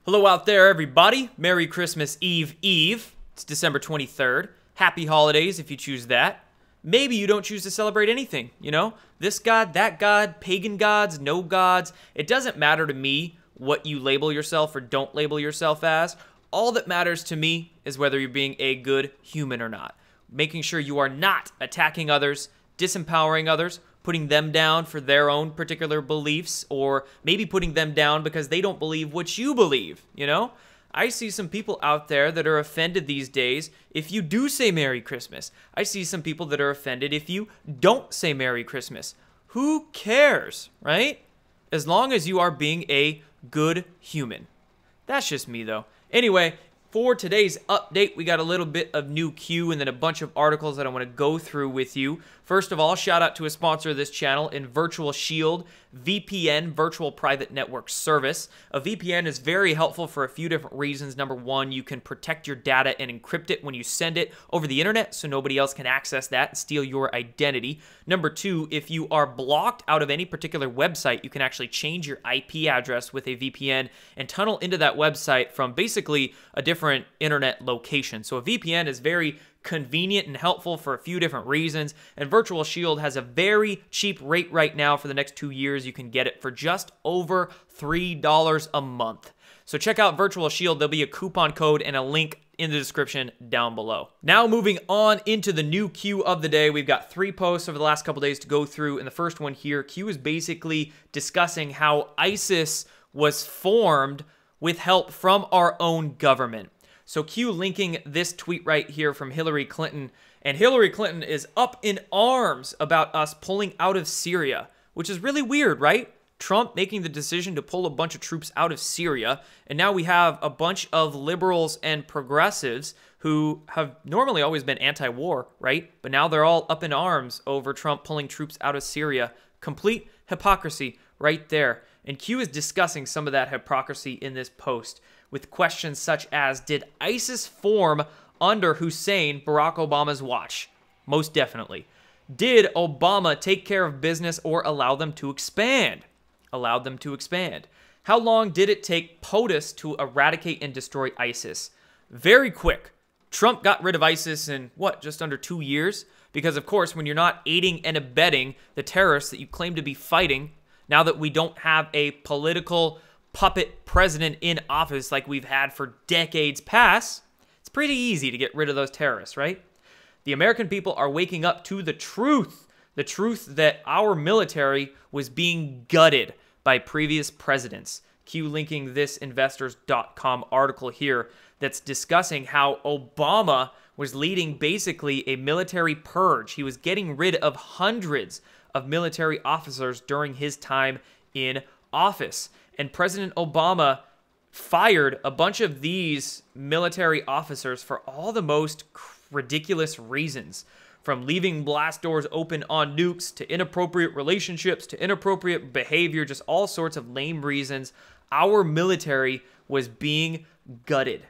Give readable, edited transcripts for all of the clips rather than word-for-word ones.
Hello out there, everybody. Merry Christmas Eve Eve. It's December 23rd. Happy holidays if you choose that. Maybe you don't choose to celebrate anything, you know? This god, that god, pagan gods, no gods. It doesn't matter to me what you label yourself or don't label yourself as. All that matters to me is whether you're being a good human or not. Making sure you are not attacking others, disempowering others, putting them down for their own particular beliefs, or maybe putting them down because they don't believe what you believe, you know? I see some people out there that are offended these days if you do say Merry Christmas. I see some people that are offended if you don't say Merry Christmas. Who cares, right? As long as you are being a good human. That's just me, though. Anyway, for today's update, we got a little bit of new Q and then a bunch of articles that I want to go through with you. First of all, shout out to a sponsor of this channel in Virtual Shield, VPN, Virtual Private Network Service. A VPN is very helpful for a few different reasons. Number one, you can protect your data and encrypt it when you send it over the internet so nobody else can access that and steal your identity. Number two, if you are blocked out of any particular website, you can actually change your IP address with a VPN and tunnel into that website from basically a different internet location. So a VPN is very convenient and helpful for a few different reasons, and Virtual Shield has a very cheap rate right now. For the next 2 years, you can get it for just over $3 a month. So check out Virtual Shield. There'll be a coupon code and a link in the description down below. Now moving on into the new Q of the day, we've got 3 posts over the last couple days to go through, and the first one here, Q is basically discussing how ISIS was formed with help from our own government. So Q linking this tweet right here from Hillary Clinton, and Hillary Clinton is up in arms about us pulling out of Syria, which is really weird, right? Trump making the decision to pull a bunch of troops out of Syria, and now we have a bunch of liberals and progressives who have normally always been anti-war, right? But now they're all up in arms over Trump pulling troops out of Syria. Complete hypocrisy right there. And Q is discussing some of that hypocrisy in this post, with questions such as, did ISIS form under Hussein, Barack Obama's watch? Most definitely. Did Obama take care of business or allow them to expand? Allowed them to expand. How long did it take POTUS to eradicate and destroy ISIS? Very quick. Trump got rid of ISIS in, what, just under 2 years? Because, of course, when you're not aiding and abetting the terrorists that you claim to be fighting, now that we don't have a political puppet president in office like we've had for decades past, it's pretty easy to get rid of those terrorists, right? The American people are waking up to the truth that our military was being gutted by previous presidents. Q linking this investors.com article here that's discussing how Obama was leading basically a military purge. He was getting rid of hundreds of military officers during his time in office. And President Obama fired a bunch of these military officers for all the most ridiculous reasons. From leaving blast doors open on nukes, to inappropriate relationships, to inappropriate behavior, just all sorts of lame reasons. Our military was being gutted.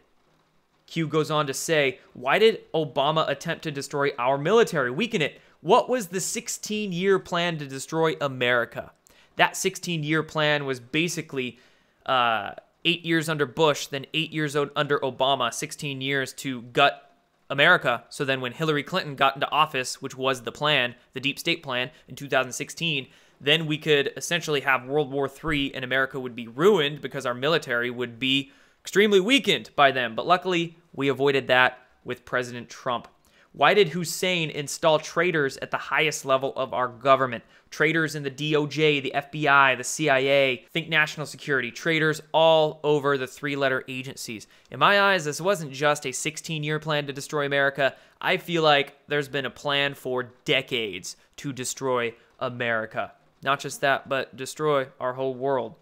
Q goes on to say, why did Obama attempt to destroy our military, weaken it? What was the 16-year plan to destroy America? That 16-year plan was basically 8 years under Bush, then 8 years under Obama, 16 years to gut America. So then when Hillary Clinton got into office, which was the plan, the deep state plan in 2016, then we could essentially have World War III and America would be ruined because our military would be extremely weakened by them. But luckily, we avoided that with President Trump. Why did Hussein install traitors at the highest level of our government? Traitors in the DOJ, the FBI, the CIA, think national security, traitors all over the 3-letter agencies. In my eyes, this wasn't just a 16-year plan to destroy America. I feel like there's been a plan for decades to destroy America. Not just that, but destroy our whole world.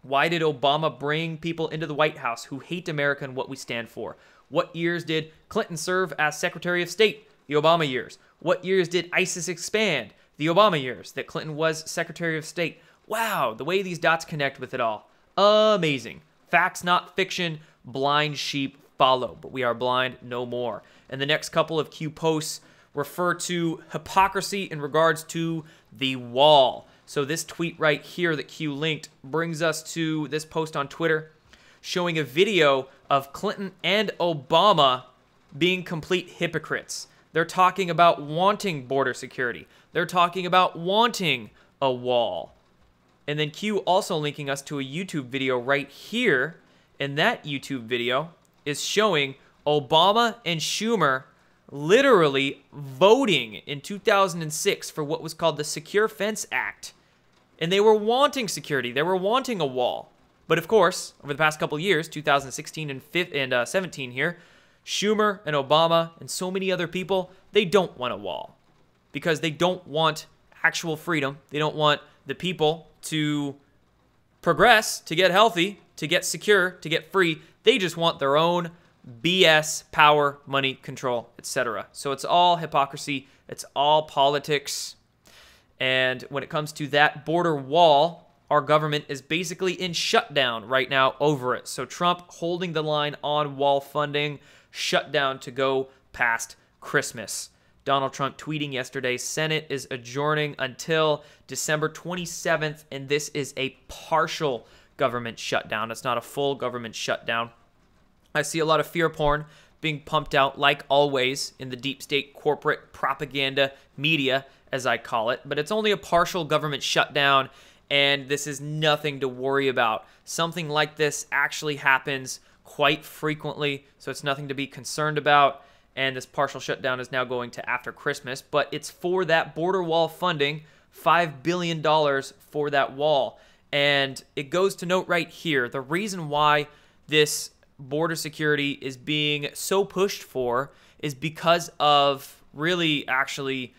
Why did Obama bring people into the White House who hate America and what we stand for? What years did Clinton serve as Secretary of State? The Obama years. What years did ISIS expand? The Obama years that Clinton was Secretary of State. Wow, the way these dots connect with it all. Amazing. Facts, not fiction. Blind sheep follow, but we are blind no more. And the next couple of Q posts refer to hypocrisy in regards to the wall. So this tweet right here that Q linked brings us to this post on Twitter. showing a video of Clinton and Obama being complete hypocrites. They're talking about wanting border security. They're talking about wanting a wall. And then Q also linking us to a YouTube video right here. And that YouTube video is showing Obama and Schumer literally voting in 2006 for what was called the Secure Fence Act. And they were wanting security. They were wanting a wall. But of course, over the past couple of years, 2016 and 17 here, Schumer and Obama and so many other people, they don't want a wall because they don't want actual freedom. They don't want the people to progress, to get healthy, to get secure, to get free. They just want their own BS, power, money, control, etc. So it's all hypocrisy. It's all politics. And when it comes to that border wall, our government is basically in shutdown right now over it. So Trump holding the line on wall funding, shutdown to go past Christmas. Donald Trump tweeting yesterday, Senate is adjourning until December 27th, and this is a partial government shutdown. It's not a full government shutdown. I see a lot of fear porn being pumped out, like always, in the deep state corporate propaganda media, as I call it, but it's only a partial government shutdown, and this is nothing to worry about. Something like this actually happens quite frequently, so it's nothing to be concerned about. And this partial shutdown is now going to after Christmas, but it's for that border wall funding, $5 billion for that wall. And it goes to note right here, the reason why this border security is being so pushed for is because of really actually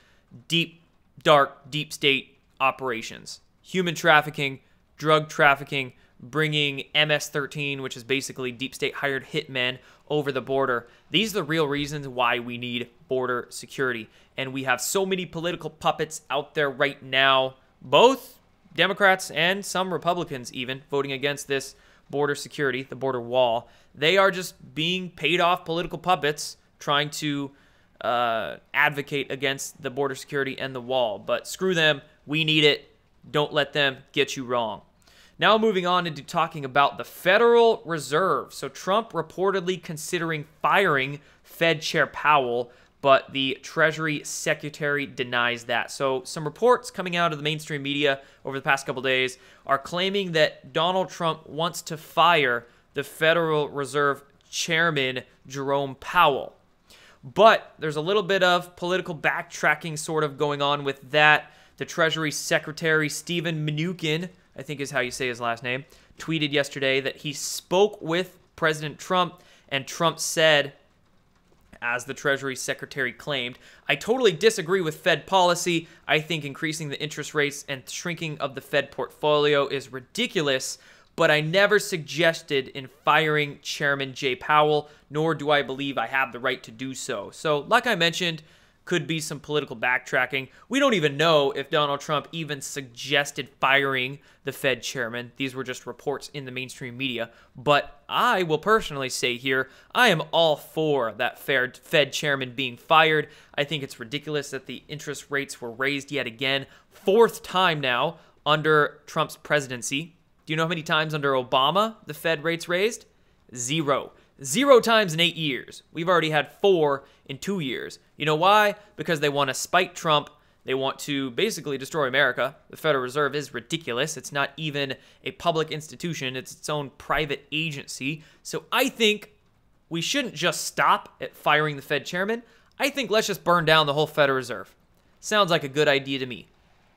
deep, dark, deep state operations. Human trafficking, drug trafficking, bringing MS-13, which is basically deep state hired hitmen, over the border. These are the real reasons why we need border security. And we have so many political puppets out there right now, both Democrats and some Republicans even, voting against this border security, the border wall. They are just being paid off political puppets trying to advocate against the border security and the wall. But screw them. We need it. Don't let them get you wrong. Now moving on into talking about the Federal Reserve. So Trump reportedly considering firing Fed Chair Powell, but the Treasury Secretary denies that. So some reports coming out of the mainstream media over the past couple days are claiming that Donald Trump wants to fire the Federal Reserve Chairman Jerome Powell. But there's a little bit of political backtracking sort of going on with that. The Treasury Secretary Steven Mnuchin, I think is how you say his last name, tweeted yesterday that he spoke with President Trump, and Trump said, as the Treasury Secretary claimed, I totally disagree with Fed policy. I think increasing the interest rates and shrinking of the Fed portfolio is ridiculous, but I never suggested in firing Chairman Jay Powell, nor do I believe I have the right to do so. So, like I mentioned, could be some political backtracking. We don't even know if Donald Trump even suggested firing the Fed chairman. These were just reports in the mainstream media. But I will personally say here, I am all for that Fed chairman being fired. I think it's ridiculous that the interest rates were raised yet again. 4th time now under Trump's presidency. Do you know how many times under Obama the Fed rates raised? 0. 0 times in 8 years. We've already had 4 in 2 years. You know why? Because they want to spite Trump. They want to basically destroy America. The Federal Reserve is ridiculous. It's not even a public institution. It's its own private agency. So I think we shouldn't just stop at firing the Fed chairman. I think let's just burn down the whole Federal Reserve. Sounds like a good idea to me.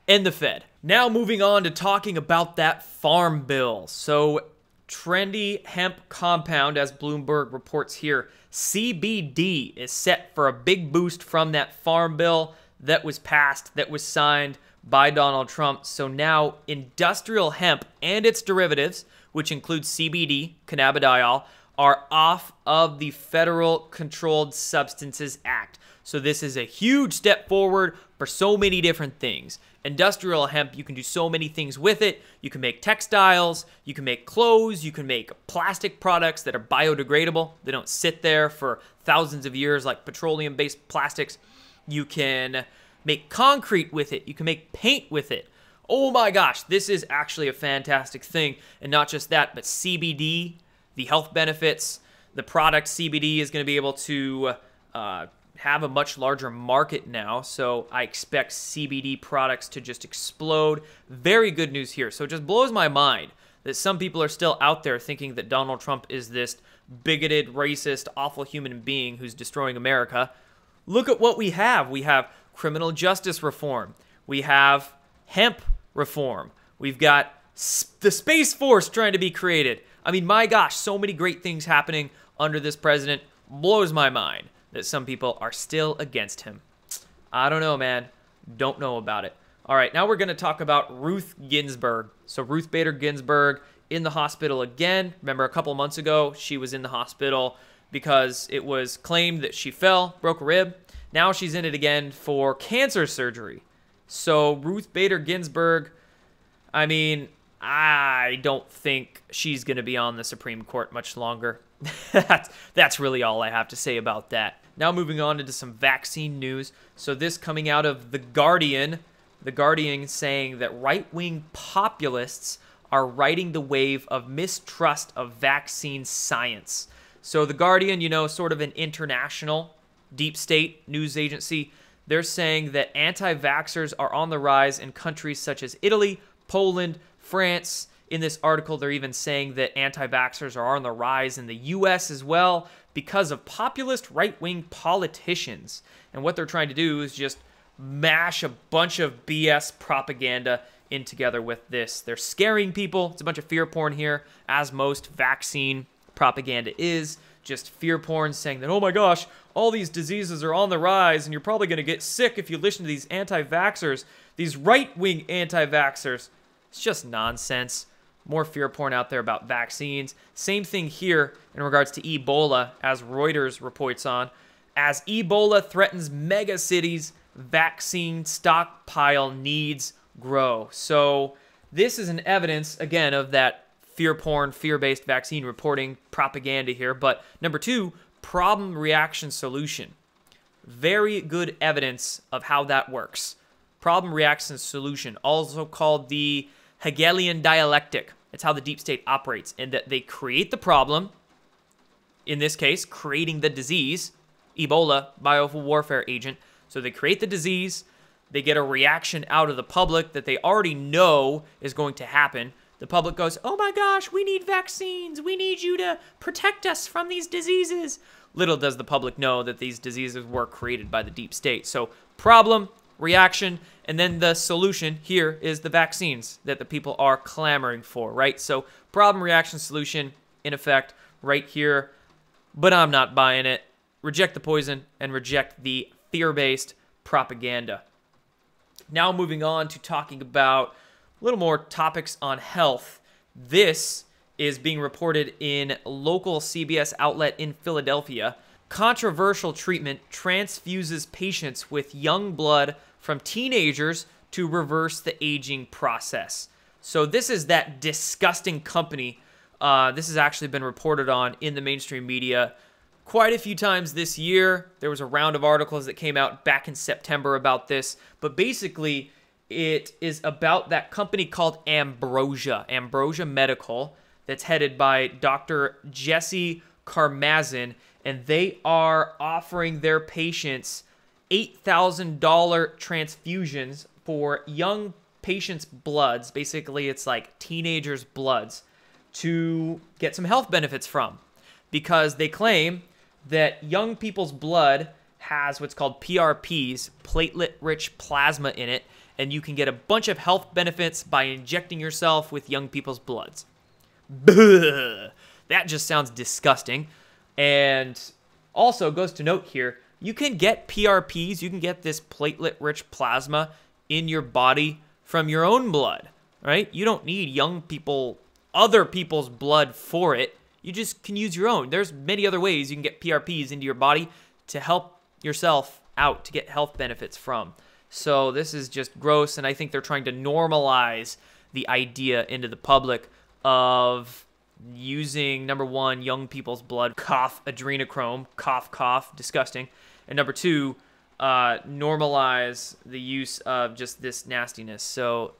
And the Fed. Now moving on to talking about that farm bill. So trendy hemp compound, as Bloomberg reports here, CBD is set for a big boost from that farm bill that was passed, that was signed by Donald Trump. So now industrial hemp and its derivatives, which include CBD, cannabidiol, are off of the Federal Controlled Substances Act. So this is a huge step forward for so many different things. Industrial hemp, you can do so many things with it. You can make textiles, you can make clothes, you can make plastic products that are biodegradable. They don't sit there for thousands of years like petroleum-based plastics. You can make concrete with it. You can make paint with it. Oh my gosh, this is actually a fantastic thing. And not just that, but CBD, the health benefits. The product CBD is going to be able to have a much larger market now, so I expect CBD products to just explode. Very good news here. So it just blows my mind that some people are still out there thinking that Donald Trump is this bigoted, racist, awful human being who's destroying America. Look at what we have. We have criminal justice reform. We have hemp reform. We've got the Space Force trying to be created. I mean, my gosh, so many great things happening under this president. Blows my mind that some people are still against him. I don't know, man. Don't know about it. All right, now we're going to talk about Ruth Ginsburg. So Ruth Bader Ginsburg in the hospital again. Remember a couple months ago, she was in the hospital because it was claimed that she fell, broke a rib. Now she's in it again for cancer surgery. So Ruth Bader Ginsburg, I mean, I don't think she's going to be on the Supreme Court much longer. That's really all I have to say about that. Now moving on into some vaccine news. So this coming out of The Guardian saying that right-wing populists are riding the wave of mistrust of vaccine science. So The Guardian, you know, sort of an international deep state news agency, they're saying that anti-vaxxers are on the rise in countries such as Italy, Poland, France. In this article, they're even saying that anti-vaxxers are on the rise in the U.S. as well because of populist right-wing politicians. And what they're trying to do is just mash a bunch of BS propaganda in together with this. They're scaring people. It's a bunch of fear porn here, as most vaccine propaganda is. Just fear porn saying that, oh my gosh, all these diseases are on the rise and you're probably going to get sick if you listen to these anti-vaxxers, these right-wing anti-vaxxers. It's just nonsense. More fear porn out there about vaccines. Same thing here in regards to Ebola, as Reuters reports on. As Ebola threatens mega cities, vaccine stockpile needs grow. So this is an evidence, again, of that fear porn, fear-based vaccine reporting propaganda here. But number two, problem, reaction, solution. Very good evidence of how that works. Problem, reaction, solution, also called the Hegelian dialectic. It's how the deep state operates, in that they create the problem, in this case, creating the disease, Ebola, biofuel warfare agent. So they create the disease, they get a reaction out of the public that they already know is going to happen. The public goes, oh my gosh, we need vaccines. We need you to protect us from these diseases. Little does the public know that these diseases were created by the deep state. So problem, reaction, and then the solution here is the vaccines that the people are clamoring for, right? So problem, reaction, solution, in effect, right here. But I'm not buying it. Reject the poison and reject the fear-based propaganda. Now moving on to talking about a little more topics on health. This is being reported in local CBS outlet in Philadelphia. Controversial treatment transfuses patients with young blood from teenagers to reverse the aging process. So this is that disgusting company. This has actually been reported on in the mainstream media quite a few times this year. There was a round of articles that came out back in September about this. But basically, it is about that company called Ambrosia Medical, that's headed by Dr. Jesse Karmazin, and they are offering their patients $8,000 transfusions for young patients' bloods. Basically, it's like teenagers' bloods to get some health benefits from, because they claim that young people's blood has what's called PRPs, platelet-rich plasma in it, and you can get a bunch of health benefits by injecting yourself with young people's bloods. That just sounds disgusting. And also goes to note here, you can get PRPs, you can get this platelet-rich plasma in your body from your own blood, right? You don't need young people, other people's blood for it. You just can use your own. There's many other ways you can get PRPs into your body to help yourself out, to get health benefits from. So this is just gross, and I think they're trying to normalize the idea into the public of using, number one, young people's blood, cough, adrenochrome, cough, cough, disgusting. And number two, normalize the use of just this nastiness. So,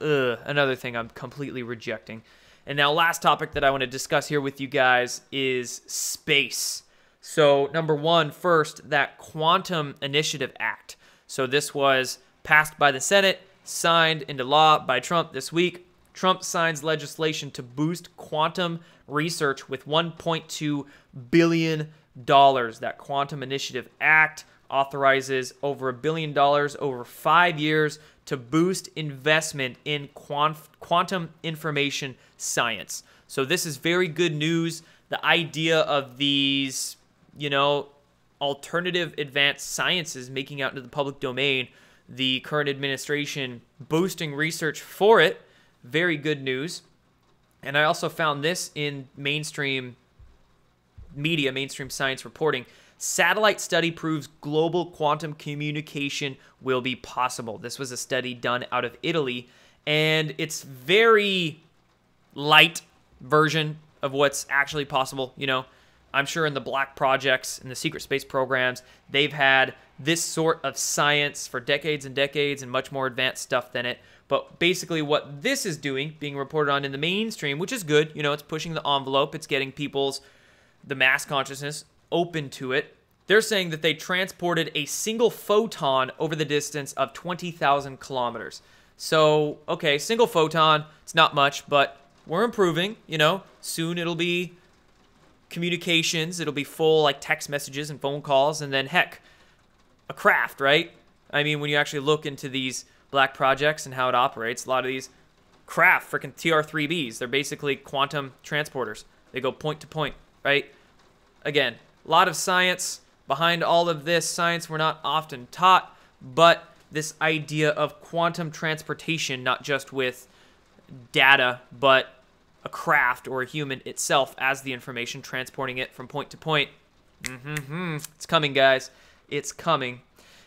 another thing I'm completely rejecting. And now last topic that I want to discuss here with you guys is space. So number one, first, that Quantum Initiative Act. So this was passed by the Senate, signed into law by Trump this week. Trump signs legislation to boost quantum research with $1.2 billion. That Quantum Initiative Act authorizes over $1 billion over 5 years to boost investment in quantum information science. So this is very good news. The idea of these, alternative advanced sciences making out into the public domain, the current administration boosting research for it, very good news. And I also found this in mainstream media, mainstream science reporting. Satellite study proves global quantum communication will be possible. This was a study done out of Italy, and it's very light version of what's actually possible. I'm sure in the black projects and the secret space programs, they've had this sort of science for decades and decades and much more advanced stuff than it. But basically what this is doing, being reported on in the mainstream, which is good, it's pushing the envelope, it's getting the mass consciousness open to it. They're saying that they transported a single photon over the distance of 20,000 kilometers. So, okay, single photon, it's not much, but we're improving, Soon it'll be communications, it'll be full like text messages and phone calls, and then heck, a craft, right? I mean, when you actually look into these black projects and how it operates, a lot of these craft, freaking TR-3Bs, they're basically quantum transporters. They go point to point, right? Again, a lot of science behind all of this. Science we're not often taught, but this idea of quantum transportation, not just with data, but a craft or a human itself as the information, transporting it from point to point. It's coming, guys. It's coming.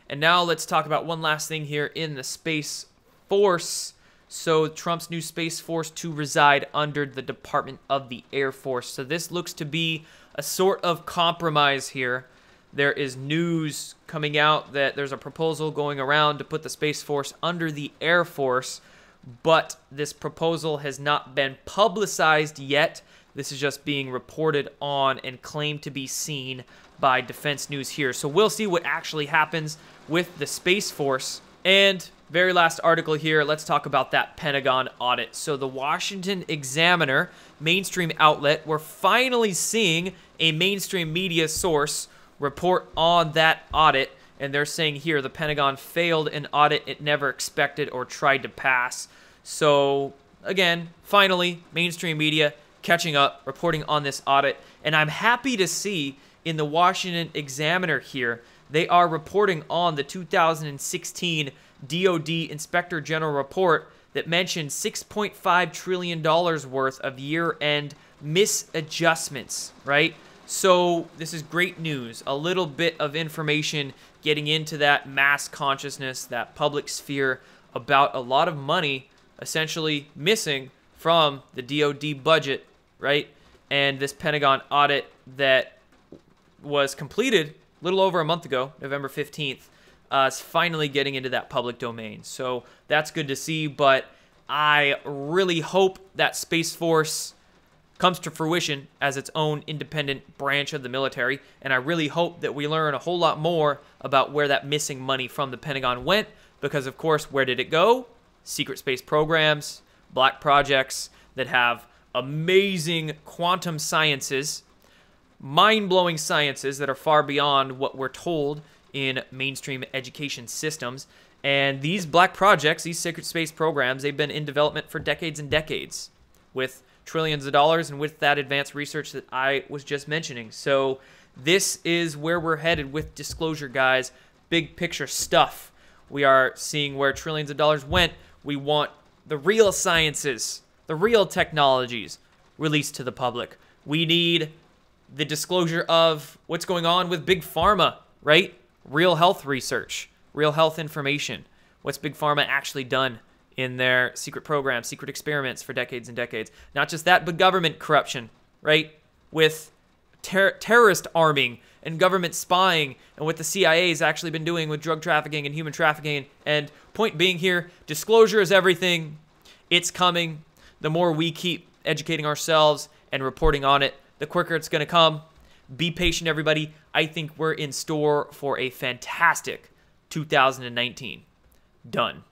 And now let's talk about one last thing here in the Space Force. So Trump's new Space Force to reside under the Department of the Air Force. So this looks to be a sort of compromise here. There is news coming out that there's a proposal going around to put the Space Force under the Air Force, but this proposal has not been publicized yet. This is just being reported on and claimed to be seen by Defense News here. So we'll see what actually happens with the Space Force. And very last article here, let's talk about that Pentagon audit. So the Washington Examiner, mainstream outlet, we're finally seeing a mainstream media source report on that audit. And they're saying here the Pentagon failed an audit it never expected or tried to pass. So again, finally, mainstream media catching up, reporting on this audit. And I'm happy to see in the Washington Examiner here, they are reporting on the 2016 DoD Inspector General report that mentioned $6.5 trillion worth of year-end misadjustments, right? So this is great news. A little bit of information getting into that mass consciousness, that public sphere about a lot of money essentially missing from the DoD budget, right? And this Pentagon audit that was completed a little over a month ago, November 15th, is finally getting into that public domain. So that's good to see, but I really hope that Space Force comes to fruition as its own independent branch of the military, and I really hope that we learn a whole lot more about where that missing money from the Pentagon went, because of course, where did it go? Secret space programs, black projects that have amazing quantum sciences, mind-blowing sciences that are far beyond what we're told in mainstream education systems. And these black projects, these secret space programs, they've been in development for decades and decades with trillions of dollars and with that advanced research that I was just mentioning. So this is where we're headed with disclosure, guys. Big picture stuff. We are seeing where trillions of dollars went. We want the real sciences, the real technologies released to the public. We need the disclosure of what's going on with Big Pharma, right? Real health research, real health information. What's Big Pharma actually done in their secret programs, secret experiments for decades and decades? Not just that, but government corruption, right? With terrorist arming and government spying, and what the CIA has actually been doing with drug trafficking and human trafficking. And point being here, disclosure is everything. It's coming. The more we keep educating ourselves and reporting on it, the quicker it's going to come. Be patient, everybody. I think we're in store for a fantastic 2019. Done.